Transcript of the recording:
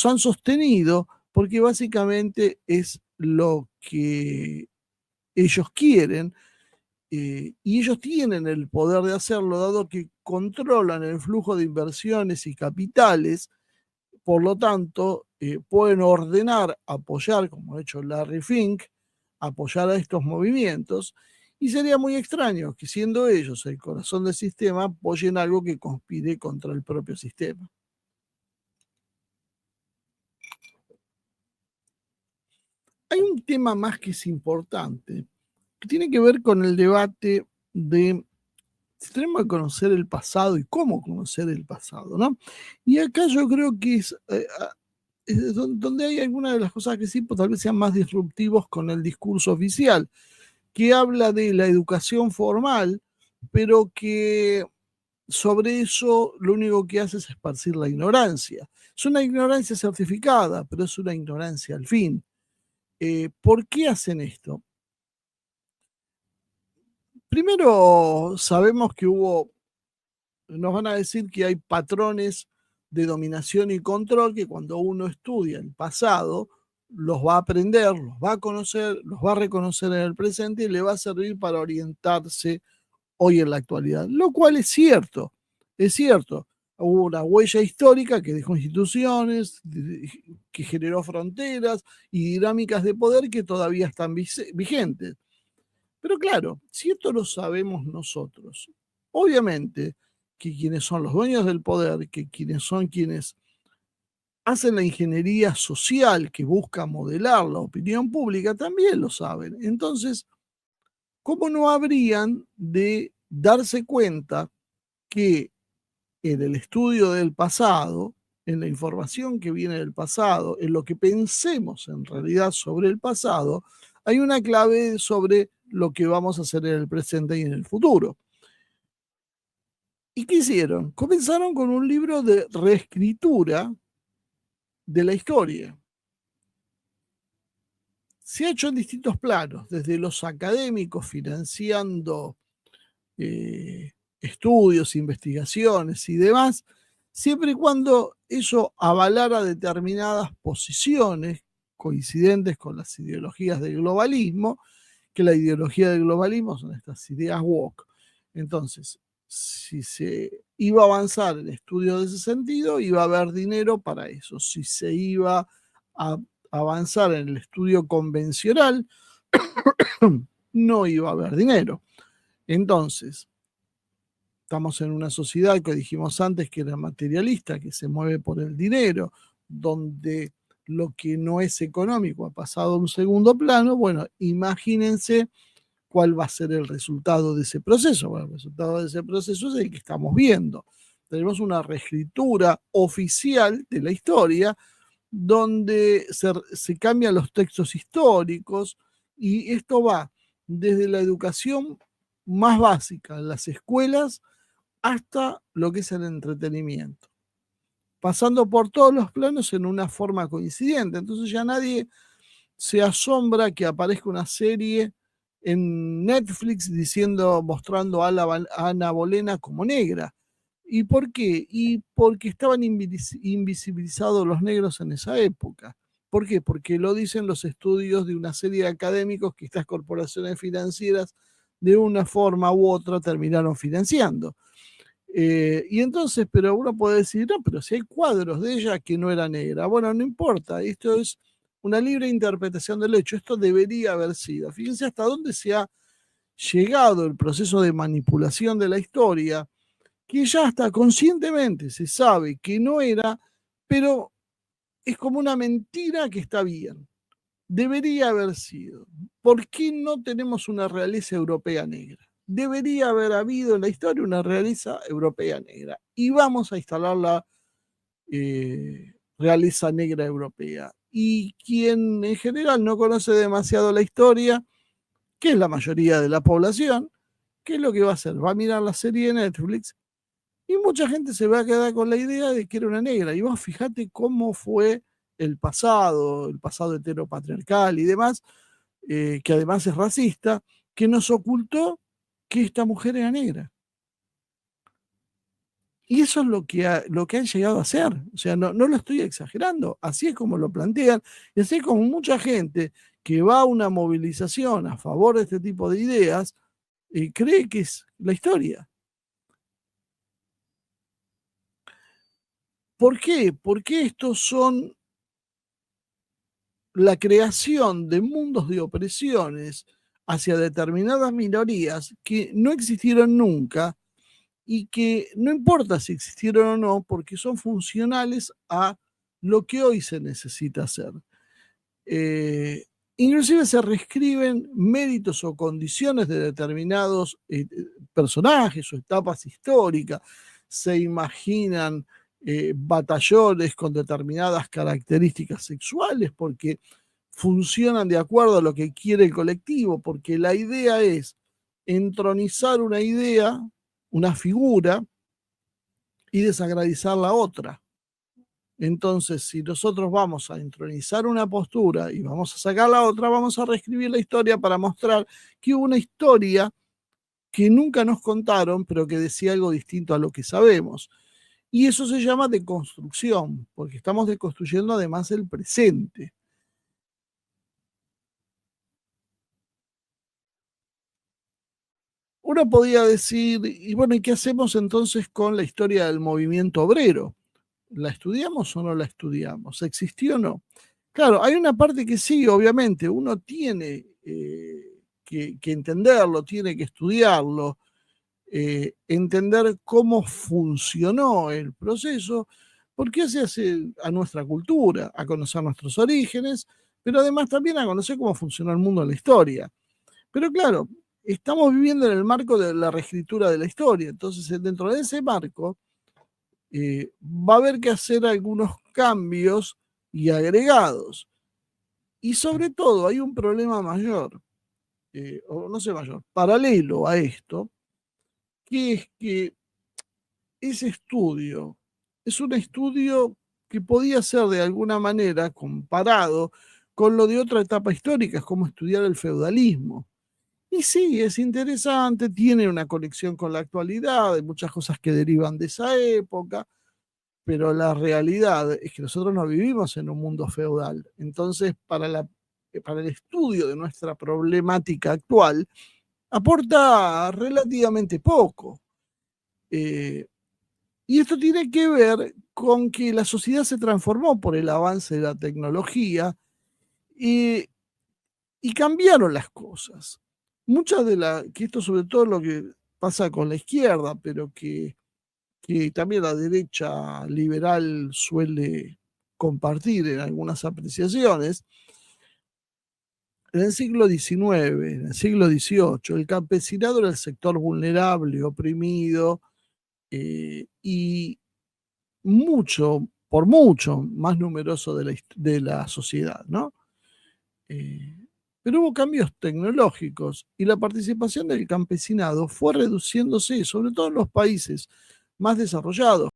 los han sostenido porque básicamente es lo que ellos quieren, y ellos tienen el poder de hacerlo, dado que controlan el flujo de inversiones y capitales. Por lo tanto, pueden ordenar, apoyar, como ha hecho Larry Fink, apoyar a estos movimientos, y sería muy extraño que, siendo ellos el corazón del sistema, apoyen algo que conspire contra el propio sistema. Hay un tema más que es importante, que tiene que ver con el debate de si tenemos que conocer el pasado y cómo conocer el pasado, ¿no? Y acá yo creo que es donde hay algunas de las cosas que sí, pues, tal vez sean más disruptivos con el discurso oficial, que habla de la educación formal, pero que sobre eso lo único que hace es esparcir la ignorancia. Es una ignorancia certificada, pero es una ignorancia al fin. ¿Por qué hacen esto? Primero, sabemos que nos van a decir que hay patrones de dominación y control que cuando uno estudia el pasado, los va a aprender, los va a conocer, los va a reconocer en el presente y le va a servir para orientarse hoy en la actualidad, lo cual es cierto, es cierto. Hubo una huella histórica que dejó instituciones, que generó fronteras y dinámicas de poder que todavía están vigentes. Pero claro, si esto lo sabemos nosotros, obviamente que quienes son los dueños del poder, que quienes hacen la ingeniería social que busca modelar la opinión pública, también lo saben. Entonces, ¿cómo no habrían de darse cuenta que en el estudio del pasado, en la información que viene del pasado, en lo que pensemos en realidad sobre el pasado, hay una clave sobre lo que vamos a hacer en el presente y en el futuro? ¿Y qué hicieron? Comenzaron con un libro de reescritura de la historia. Se ha hecho en distintos planos, desde los académicos financiando estudios, investigaciones y demás, siempre y cuando eso avalara determinadas posiciones coincidentes con las ideologías del globalismo, que la ideología del globalismo son estas ideas woke. Entonces, si se iba a avanzar el estudio de ese sentido, iba a haber dinero para eso. Si se iba a avanzar en el estudio convencional, no iba a haber dinero. Entonces, estamos en una sociedad que dijimos antes que era materialista, que se mueve por el dinero, donde lo que no es económico ha pasado a un segundo plano. Bueno, imagínense cuál va a ser el resultado de ese proceso. Bueno, el resultado de ese proceso es el que estamos viendo. Tenemos una reescritura oficial de la historia donde se cambian los textos históricos, y esto va desde la educación más básica en las escuelas hasta lo que es el entretenimiento, pasando por todos los planos en una forma coincidente. Entonces ya nadie se asombra que aparezca una serie en Netflix mostrando a Ana Bolena como negra. ¿Y por qué? Y porque estaban invisibilizados los negros en esa época. ¿Por qué? Porque lo dicen los estudios de una serie de académicos que estas corporaciones financieras de una forma u otra terminaron financiando. Y entonces, pero uno puede decir, no, pero si hay cuadros de ella que no era negra. Bueno, no importa, esto es una libre interpretación del hecho, esto debería haber sido. Fíjense hasta dónde se ha llegado el proceso de manipulación de la historia, que ya hasta conscientemente se sabe que no era, pero es como una mentira que está bien. Debería haber sido. ¿Por qué no tenemos una realeza europea negra? Debería haber habido en la historia una realeza europea negra. Y vamos a instalar la realeza negra europea. Y quien en general no conoce demasiado la historia, que es la mayoría de la población, ¿qué es lo que va a hacer? Va a mirar la serie de Netflix y mucha gente se va a quedar con la idea de que era una negra. Y vos fíjate cómo fue el pasado heteropatriarcal y demás, que además es racista, que nos ocultó que esta mujer era negra. Y eso es lo que han llegado a hacer. O sea, no lo estoy exagerando. Así es como lo plantean. Y así es como mucha gente que va a una movilización a favor de este tipo de ideas cree que es la historia. ¿Por qué? Porque estos son la creación de mundos de opresiones hacia determinadas minorías que no existieron nunca y que no importa si existieron o no, porque son funcionales a lo que hoy se necesita hacer. Inclusive se reescriben méritos o condiciones de determinados personajes o etapas históricas, se imaginan batallones con determinadas características sexuales porque funcionan de acuerdo a lo que quiere el colectivo, porque la idea es entronizar una idea, una figura, y desagradizar la otra. Entonces, si nosotros vamos a entronizar una postura y vamos a sacar la otra, vamos a reescribir la historia para mostrar que hubo una historia que nunca nos contaron, pero que decía algo distinto a lo que sabemos. Y eso se llama deconstrucción, porque estamos deconstruyendo además el presente. Uno podía decir, y bueno, ¿y qué hacemos entonces con la historia del movimiento obrero? ¿La estudiamos o no la estudiamos? ¿Existió o no? Claro, hay una parte que sí, obviamente, uno tiene que entenderlo, tiene que estudiarlo, entender cómo funcionó el proceso, porque se hace a nuestra cultura, a conocer nuestros orígenes, pero además también a conocer cómo funcionó el mundo en la historia. Pero claro, estamos viviendo en el marco de la reescritura de la historia, entonces dentro de ese marco va a haber que hacer algunos cambios y agregados. Y sobre todo hay un problema mayor, o no sé mayor, paralelo a esto, que es que ese estudio es un estudio que podía ser de alguna manera comparado con lo de otra etapa histórica, es como estudiar el feudalismo. Y sí, es interesante, tiene una conexión con la actualidad, hay muchas cosas que derivan de esa época, pero la realidad es que nosotros no vivimos en un mundo feudal. Entonces, para el estudio de nuestra problemática actual, aporta relativamente poco. Eh, y esto tiene que ver con que la sociedad se transformó por el avance de la tecnología y, y cambiaron las cosas. Muchas de las, que esto sobre todo lo que pasa con la izquierda, pero que también la derecha liberal suele compartir en algunas apreciaciones, en el siglo XIX, en el siglo XVIII, el campesinado era el sector vulnerable, oprimido y por mucho más numeroso de la sociedad, ¿no? Eh, pero hubo cambios tecnológicos y la participación del campesinado fue reduciéndose, sobre todo en los países más desarrollados.